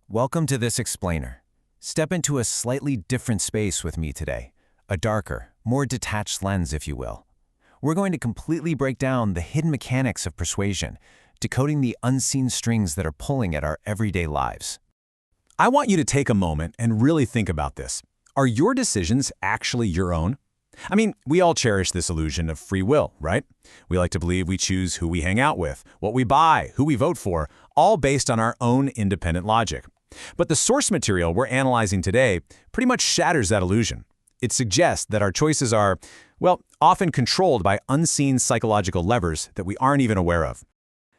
Welcome to this explainer. Step into a slightly different space with me today, a darker, more detached lens, if you will. We're going to completely break down the hidden mechanics of persuasion, decoding the unseen strings that are pulling at our everyday lives. I want you to take a moment and really think about this. Are your decisions actually your own? I mean, we all cherish this illusion of free will, right? We like to believe we choose who we hang out with, what we buy, who we vote for, all based on our own independent logic. But the source material we're analyzing today pretty much shatters that illusion. It suggests that our choices are, well, often controlled by unseen psychological levers that we aren't even aware of.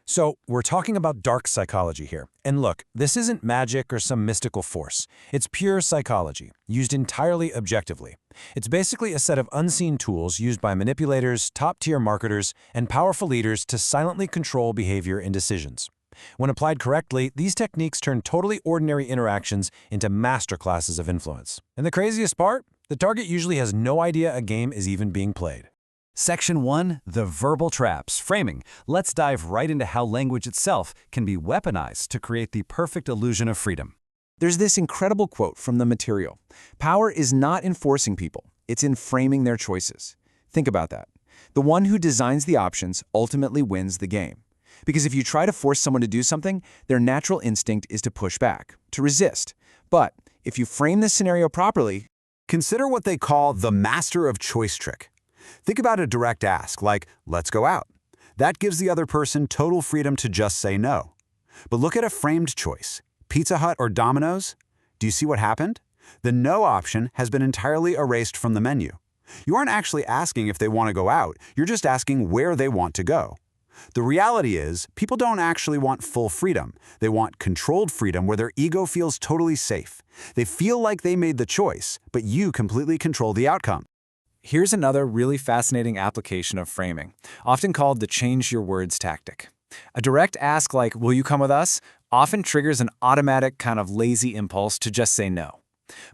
So, we're talking about dark psychology here. And look, this isn't magic or some mystical force. It's pure psychology, used entirely objectively. It's basically a set of unseen tools used by manipulators, top-tier marketers, and powerful leaders to silently control behavior and decisions. When applied correctly, these techniques turn totally ordinary interactions into masterclasses of influence. And the craziest part? The target usually has no idea a game is even being played. Section 1, the verbal traps, framing. Let's dive right into how language itself can be weaponized to create the perfect illusion of freedom. There's this incredible quote from the material. Power is not in forcing people, it's in framing their choices. Think about that. The one who designs the options ultimately wins the game. Because if you try to force someone to do something, their natural instinct is to push back, to resist. But if you frame this scenario properly, consider what they call the master of choice trick. Think about a direct ask, like, let's go out. That gives the other person total freedom to just say no. But look at a framed choice, Pizza Hut or Domino's. Do you see what happened? The no option has been entirely erased from the menu. You aren't actually asking if they want to go out, you're just asking where they want to go. The reality is, people don't actually want full freedom. They want controlled freedom where their ego feels totally safe. They feel like they made the choice, but you completely control the outcome. Here's another really fascinating application of framing, often called the change your words tactic. A direct ask like, will you come with us, often triggers an automatic kind of lazy impulse to just say no.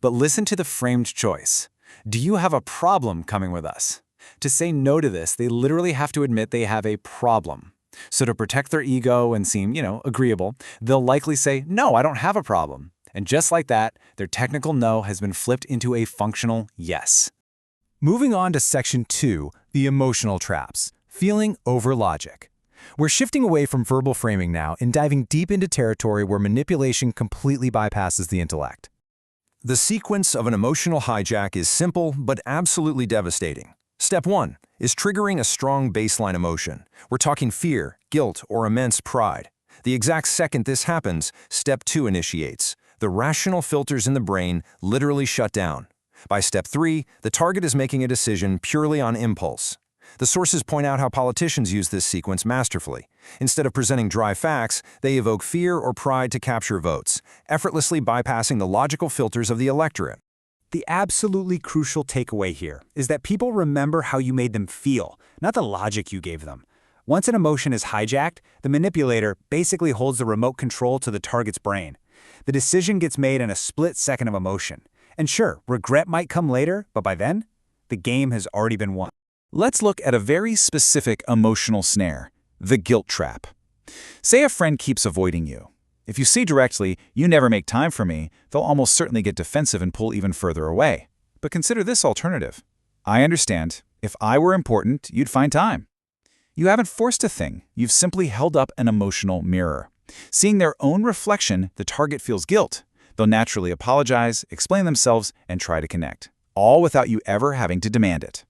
But listen to the framed choice. Do you have a problem coming with us? To say no to this, they literally have to admit they have a problem. So to protect their ego and seem, agreeable, they'll likely say, no, I don't have a problem. And just like that, their technical no has been flipped into a functional yes. Moving on to Section 2, the emotional traps, feeling over logic. We're shifting away from verbal framing now and diving deep into territory where manipulation completely bypasses the intellect. The sequence of an emotional hijack is simple but absolutely devastating. Step 1 is triggering a strong baseline emotion. We're talking fear, guilt, or immense pride. The exact second this happens, Step 2 initiates. The rational filters in the brain literally shut down. By Step 3, the target is making a decision purely on impulse. The sources point out how politicians use this sequence masterfully. Instead of presenting dry facts, they evoke fear or pride to capture votes, effortlessly bypassing the logical filters of the electorate. The absolutely crucial takeaway here is that people remember how you made them feel, not the logic you gave them. Once an emotion is hijacked, the manipulator basically holds the remote control to the target's brain. The decision gets made in a split second of emotion. And sure, regret might come later, but by then, the game has already been won. Let's look at a very specific emotional snare, the guilt trap. Say a friend keeps avoiding you. If you say directly, you never make time for me, they'll almost certainly get defensive and pull even further away. But consider this alternative. I understand. If I were important, you'd find time. You haven't forced a thing. You've simply held up an emotional mirror. Seeing their own reflection, the target feels guilt. They'll naturally apologize, explain themselves, and try to connect, all without you ever having to demand it.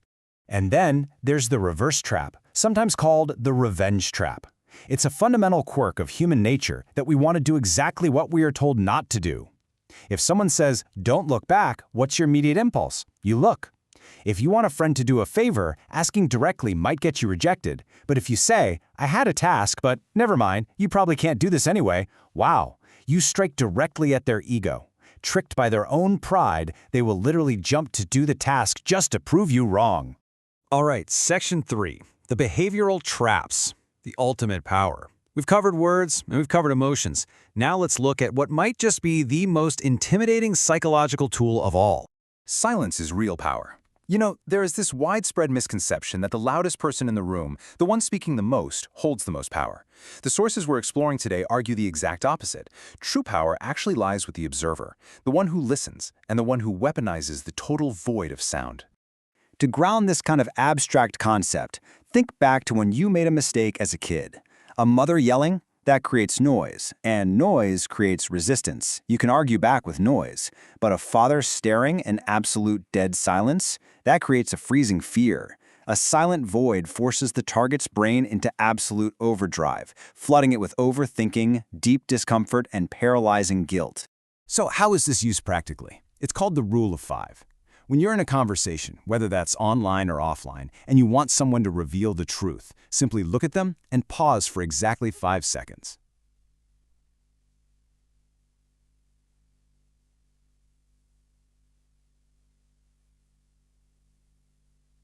And then there's the reverse trap, sometimes called the revenge trap. It's a fundamental quirk of human nature that we want to do exactly what we are told not to do. If someone says, don't look back, what's your immediate impulse? You look. If you want a friend to do a favor, asking directly might get you rejected. But if you say, I had a task, but never mind, you probably can't do this anyway, wow, you strike directly at their ego. Tricked by their own pride, they will literally jump to do the task just to prove you wrong. All right, Section 3, the behavioral traps, the ultimate power. We've covered words and we've covered emotions. Now let's look at what might just be the most intimidating psychological tool of all. Silence is real power. You know, there is this widespread misconception that the loudest person in the room, the one speaking the most, holds the most power. The sources we're exploring today argue the exact opposite. True power actually lies with the observer, the one who listens, and the one who weaponizes the total void of sound. To ground this kind of abstract concept, think back to when you made a mistake as a kid. A mother yelling? That creates noise, and noise creates resistance. You can argue back with noise, but a father staring in absolute dead silence? That creates a freezing fear. A silent void forces the target's brain into absolute overdrive, flooding it with overthinking, deep discomfort, and paralyzing guilt. So how is this used practically? It's called the rule of 5. When you're in a conversation, whether that's online or offline, and you want someone to reveal the truth, simply look at them and pause for exactly 5 seconds.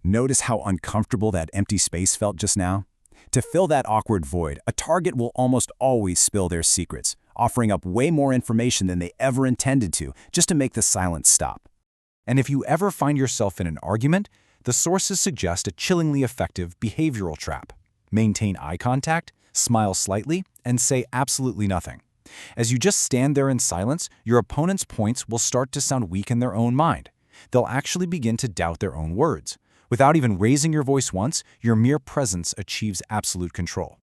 Notice how uncomfortable that empty space felt just now? To fill that awkward void, a target will almost always spill their secrets, offering up way more information than they ever intended to, just to make the silence stop. And if you ever find yourself in an argument, the sources suggest a chillingly effective behavioral trap. Maintain eye contact, smile slightly, and say absolutely nothing. As you just stand there in silence, your opponent's points will start to sound weak in their own mind. They'll actually begin to doubt their own words. Without even raising your voice once, your mere presence achieves absolute control.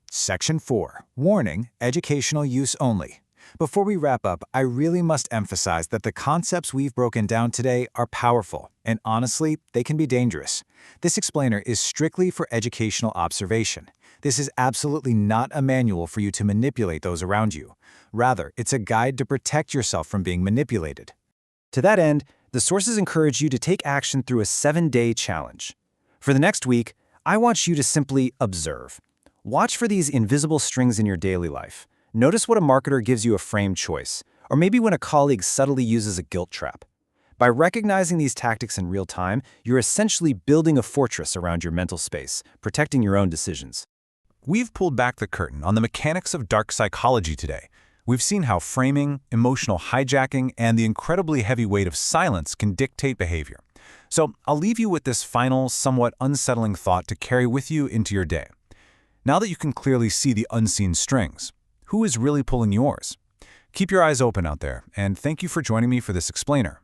Section 4. Warning, educational use only. Before we wrap up, I really must emphasize that the concepts we've broken down today are powerful, and honestly, they can be dangerous. This explainer is strictly for educational observation. This is absolutely not a manual for you to manipulate those around you. Rather, it's a guide to protect yourself from being manipulated. To that end, the sources encourage you to take action through a 7-day challenge. For the next week, I want you to simply observe. Watch for these invisible strings in your daily life. Notice when a marketer gives you a framed choice, or maybe when a colleague subtly uses a guilt trap. By recognizing these tactics in real time, you're essentially building a fortress around your mental space, protecting your own decisions. We've pulled back the curtain on the mechanics of dark psychology today. We've seen how framing, emotional hijacking, and the incredibly heavy weight of silence can dictate behavior. So I'll leave you with this final, somewhat unsettling thought to carry with you into your day. Now that you can clearly see the unseen strings, who is really pulling yours? Keep your eyes open out there, and thank you for joining me for this explainer.